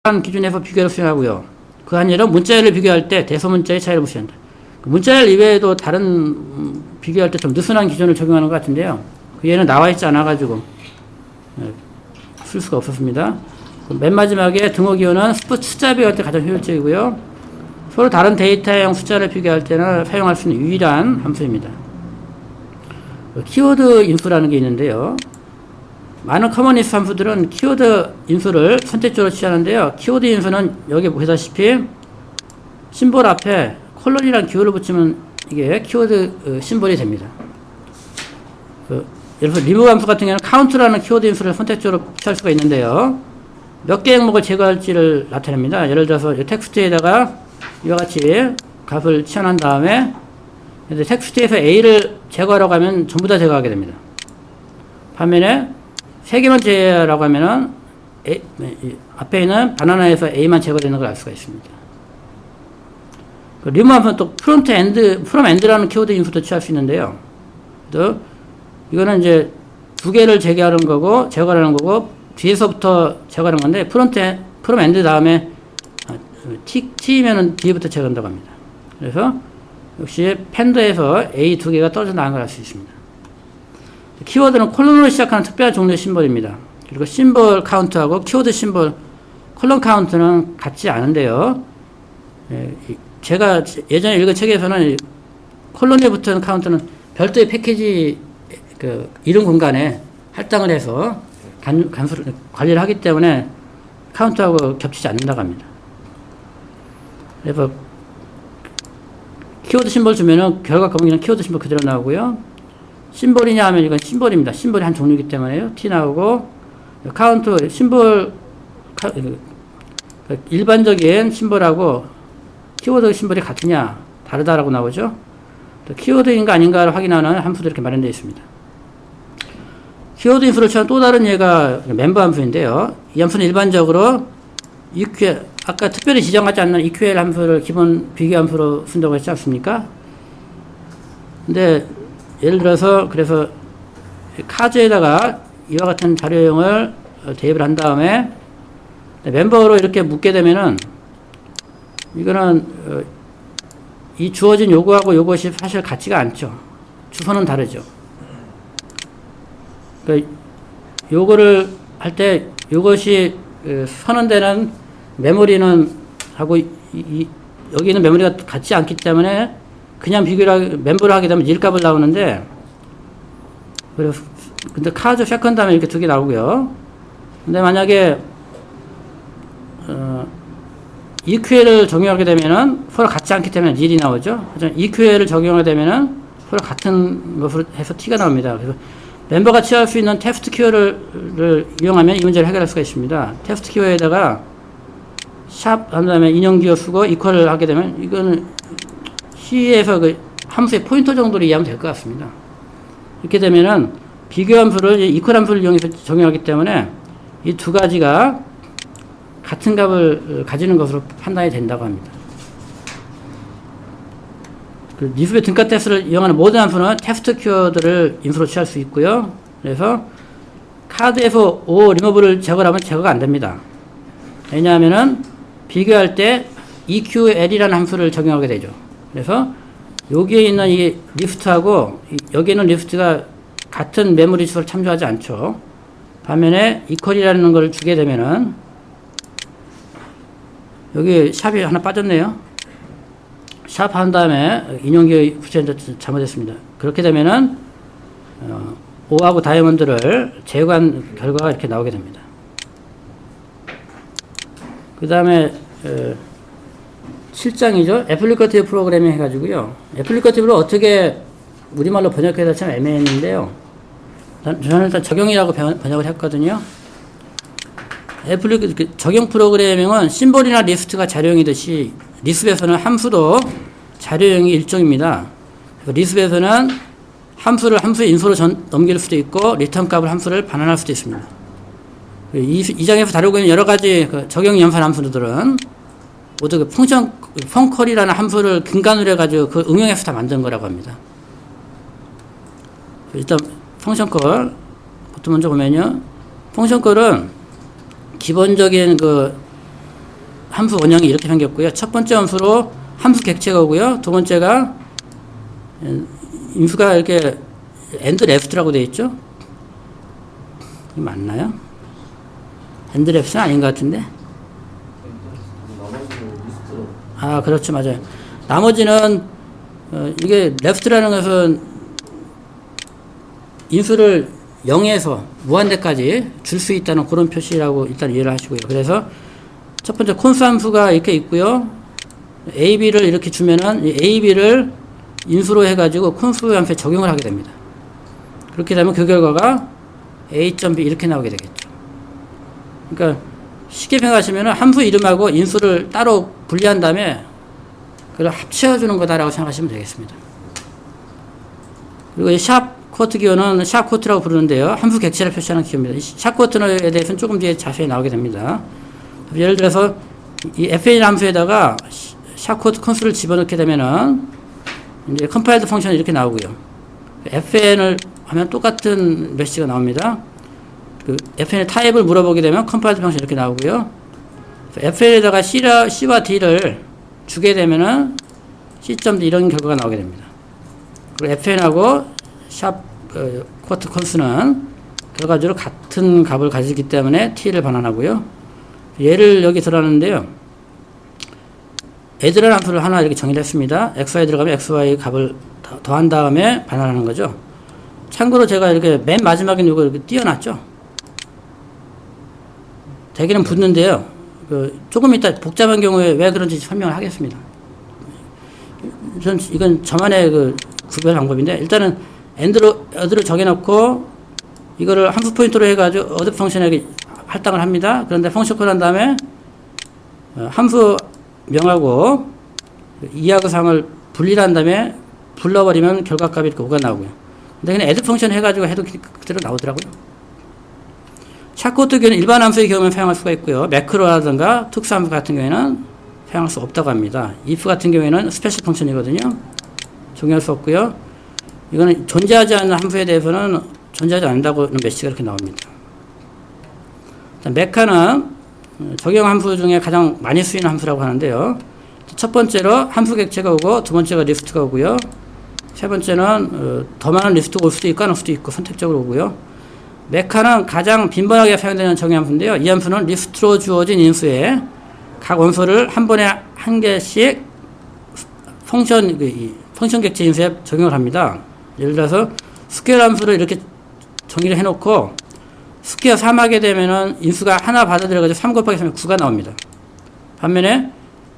기준에서 비교를 수행하고요. 그 아니라 문자열을 비교할 때 대소문자의 차이를 무시한다. 문자열 이외에도 다른 비교할 때 좀 느슨한 기준을 적용하는 것 같은데요. 얘는 나와 있지 않아가지고 쓸 수가 없었습니다. 맨 마지막에 등호기호는 숫자 비교할 때 가장 효율적이고요. 서로 다른 데이터형 숫자를 비교할 때는 사용할 수 있는 유일한 함수입니다. 키워드 인수라는 게 있는데요. 많은 커머니스 함수들은 키워드 인수를 선택적으로 취하는데요. 키워드 인수는 여기 보시다시피 심볼 앞에 콜론이라는 기호를 붙이면 이게 키워드 심볼이 됩니다. 예를 들어서 리무브 함수 같은 경우는 카운트라는 키워드 인수를 선택적으로 취할 수가 있는데요. 몇 개의 행목을 제거할지를 나타냅니다. 예를 들어서 텍스트에다가 이와 같이 값을 치환한 다음에 텍스트에서 A를 제거하라고 하면 전부 다 제거하게 됩니다. 반면에 3개만 제거하라고 하면은 앞에 있는 바나나에서 A만 제거되는 걸 알 수가 있습니다. 리무브 함수는 또 프롬 엔드라는 키워드 인수도 취할 수 있는데요. 또 이거는 이제 2개를 제거하는 거고 제거하는 거고 뒤에서부터 제거하는 건데 프롬 엔드 다음에 T면은 뒤부터 제거한다고 합니다. 그래서 역시 팬더에서 A 2개가 떨어져 나간 걸 알 수 있습니다. 키워드는 콜론으로 시작하는 특별한 종류의 심볼입니다. 그리고 심볼 카운트하고 키워드 심볼 콜론 카운트는 같지 않은데요. 제가 예전에 읽은 책에서는 콜론에 붙은 카운트는 별도의 패키지 이름 공간에 할당을 해서 간수를 관리를 하기 때문에 카운트하고 겹치지 않는다고 합니다. 그래서 키워드 심볼 주면은 결과 검은기는 키워드 심볼 그대로 나오고요. 심볼이냐 하면 이건 심볼입니다. 심볼이 한 종류이기 때문에요. T 나오고 카운트 심볼 일반적인 심볼하고 키워드 심볼이 같으냐 다르다라고 나오죠. 또 키워드인가 아닌가를 확인하는 함수도 이렇게 마련되어 있습니다. 키워드 인수를 취한 또 다른 예가 멤버 함수인데요. 이 함수는 일반적으로 EQL, 아까 특별히 지정하지 않는 EQL 함수를 기본 비교 함수로 쓴다고 했지 않습니까? 근데 예를 들어서 그래서 카즈에다가 이와 같은 자료형을 대입을 한 다음에 멤버로 이렇게 묶게 되면은 이거는 이 주어진 요거하고 요것이 사실 같지가 않죠. 주소는 다르죠. 그러니까 요거를 할 때 요것이 선언되는 메모리는 하고 여기 있는 메모리가 같지 않기 때문에 그냥 멤버를 하게 되면 1값을 나오는데 근데 카즈 세컨드 하면 이렇게 2개 나오고요. 근데 만약에 EQL을 적용하게 되면은 서로 같지 않기 때문에 1이 나오죠. 하지만 EQL을 적용하게 되면은 서로 같은 것으로 해서 T가 나옵니다. 그래서 멤버가 취할 수 있는 테스트 키워드를 이용하면 이 문제를 해결할 수가 있습니다. 테스트 키워드에다가 샵 한 다음에 인용기호 쓰고 이퀄을 하게 되면 이거는 C에서 그 함수의 포인터 정도로 이해하면 될 것 같습니다. 이렇게 되면은 비교 함수를 이퀄 함수를 이용해서 적용하기 때문에 이 두 가지가 같은 값을 가지는 것으로 판단이 된다고 합니다. 그 리스베 등가 테스트를 이용하는 모든 함수는 테스트 키워드를 인수로 취할 수 있고요. 그래서 카드에서 O 리무브를 제거하면 제거가 안 됩니다. 왜냐하면은 비교할 때 EQL이라는 함수를 적용하게 되죠. 그래서 여기에 있는 이 리스트하고 여기에 있는 리스트가 같은 메모리 주소를 참조하지 않죠. 반면에 이퀄이라는 걸 주게 되면은 여기 샵이 하나 빠졌네요. 샵 한 다음에 인용기호 붙였는데 잘못했습니다. 그렇게 되면은 O하고 다이아몬드를 제거한 결과가 이렇게 나오게 됩니다. 그 다음에 7장이죠. 애플리커티브 프로그래밍 해가지고요. 애플리커티브를 어떻게 우리말로 번역해서 참 애매했는데요. 저는 일단 적용이라고 번역을 했거든요. 적용 프로그래밍은 심볼이나 리스트가 자료형이듯이 리스트에서는 함수도 자료형이 일종입니다. 리스트에서는 함수의 인수로 넘길 수도 있고 리턴 값을 함수를 반환할 수도 있습니다. 이 장에서 다루고 있는 여러 가지 적용 연산 함수들은 모두 펑컬이라는 함수를 근간으로 해가지고 그 응용해서 다 만든 거라고 합니다. 일단 펑션콜 부터 먼저 보면요. 펑션콜은 기본적인 함수 원형이 이렇게 생겼고요. 첫 번째 함수로 함수 객체가 오고요. 두 번째가 인수가 이렇게 엔드 레프트라고 되어 있죠. 이게 맞나요? 엔드 레프트는 아닌 것 같은데. 아, 그렇죠. 맞아요. 나머지는 이게 레프트라는 것은 인수를 0에서 무한대까지 줄 수 있다는 그런 표시라고 일단 이해를 하시고요. 그래서 첫 번째 콘스 함수가 이렇게 있고요. a, b를 이렇게 주면은 a, b를 인수로 해가지고 콘스 함수에 적용을 하게 됩니다. 그렇게 되면 그 결과가 a.b 이렇게 나오게 되겠죠. 그러니까 쉽게 생각하시면은 함수 이름하고 인수를 따로 분리한 다음에 그걸 합쳐주는 거다라고 생각하시면 되겠습니다. 그리고 이 샵 쿼트 기호는 샵 쿼트라고 부르는데요. 함수 객체를 표시하는 기호입니다. 샵 쿼트에 대해서는 조금 뒤에 자세히 나오게 됩니다. 예를 들어서 이 fn 함수에다가 샵 쿼트 컨스를 집어넣게 되면은 이제 컴파일드 펑션이 이렇게 나오고요. fn을 하면 똑같은 메시지가 나옵니다. 그 fn의 타입을 물어보게 되면 컴파일드 펑션이 이렇게 나오고요. fn에다가 c와 d를 주게 되면은 c.d 이런 결과가 나오게 됩니다. 그리고 fn하고 샵 쿼트 컨스는 결과적으로 같은 값을 가지기 때문에 t를 반환하고요. 얘를 여기 들어놨는데요. add라는 함수를 하나 이렇게 정의를 했습니다. xy 들어가면 xy 값을 더한 다음에 반환하는 거죠. 참고로 제가 이렇게 맨 마지막에 이거 이렇게 띄워놨죠. 대개는 붙는데요. 조금 이따 복잡한 경우에 왜 그런지 설명을 하겠습니다. 이건 저만의 구별 방법인데, 일단은 어드를 정해놓고, 이거를 함수 포인트로 해가지고, 어드 펑션에게 할당을 합니다. 그런데 펑션 콜 한 다음에, 함수 명하고, 이하고 상을 분리를 한 다음에, 불러버리면 결과값이 이렇게 5가 나오고요. 근데 그냥 애드 펑션 해가지고 해도 그대로 나오더라고요. 샤코트 경우는 일반 함수의 경우는 사용할 수가 있고요. 매크로라든가 특수함수 같은 경우에는 사용할 수 없다고 합니다. if 같은 경우에는 스페셜 펑션이거든요. 적용할 수 없고요. 이거는 존재하지 않는 함수에 대해서는 존재하지 않는다고는 메시지가 이렇게 나옵니다. 메카는 적용 함수 중에 가장 많이 쓰이는 함수라고 하는데요. 첫 번째로 함수 객체가 오고, 두 번째가 리스트가 오고요. 세 번째는 더 많은 리스트가 올 수도 있고 안 올 수도 있고 선택적으로 오고요. 메카는 가장 빈번하게 사용되는 적용 함수인데요. 이 함수는 리스트로 주어진 인수에 각 원소를 한 번에 한 개씩 펑션 객체 인수에 적용을 합니다. 예를 들어서 스퀘어 함수를 이렇게 정의를 해놓고 스퀘어 3 하게 되면은 인수가 하나 받아들여가지고 3 곱하기 3면 9가 나옵니다. 반면에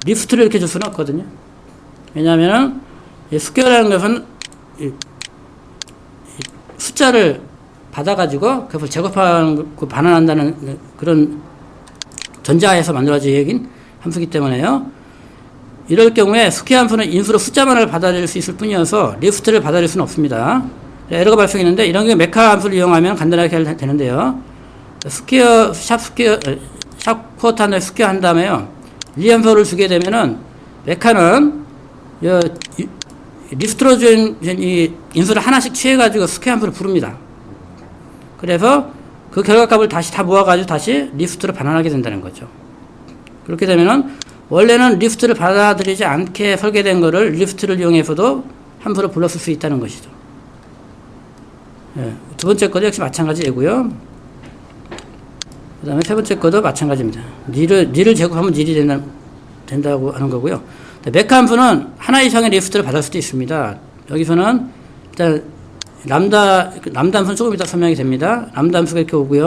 리스트를 이렇게 줄 수는 없거든요. 왜냐하면은 스퀘어라는 것은 숫자를 받아가지고 그것을 제곱하는, 반환한다는 그런 전자에서 만들어진 함수이기 때문에요. 이럴 경우에 스퀘어 함수는 인수로 숫자만을 받아들일 수 있을 뿐이어서 리스트를 받아들일 수는 없습니다. 에러가 발생했는데 이런 경우에 메카 함수를 이용하면 간단하게 되는데요. 스퀘어, 샵 쿼트 한 다음에 스퀘어 한 다음에요. 이 함수를 주게 되면은 메카는 리스트로 준 이 인수를 하나씩 취해가지고 스퀘어 함수를 부릅니다. 그래서 그 결과값을 다시 다 모아가지고 다시 리스트로 반환하게 된다는 거죠. 그렇게 되면은 원래는 리스트를 받아들이지 않게 설계된 거를 리스트를 이용해서도 함수로 불렀을 수 있다는 것이죠. 예, 두 번째 것도 역시 마찬가지이고요. 그 다음에 세 번째 것도 마찬가지입니다. 닐을 제곱하면 닐이 된다고 하는 거고요. 메카 함수는 하나 이상의 리스트를 받을 수도 있습니다. 여기서는 일단 람다 함수는 조금 이따 설명이 됩니다. 람다 함수가 이렇게 오고요.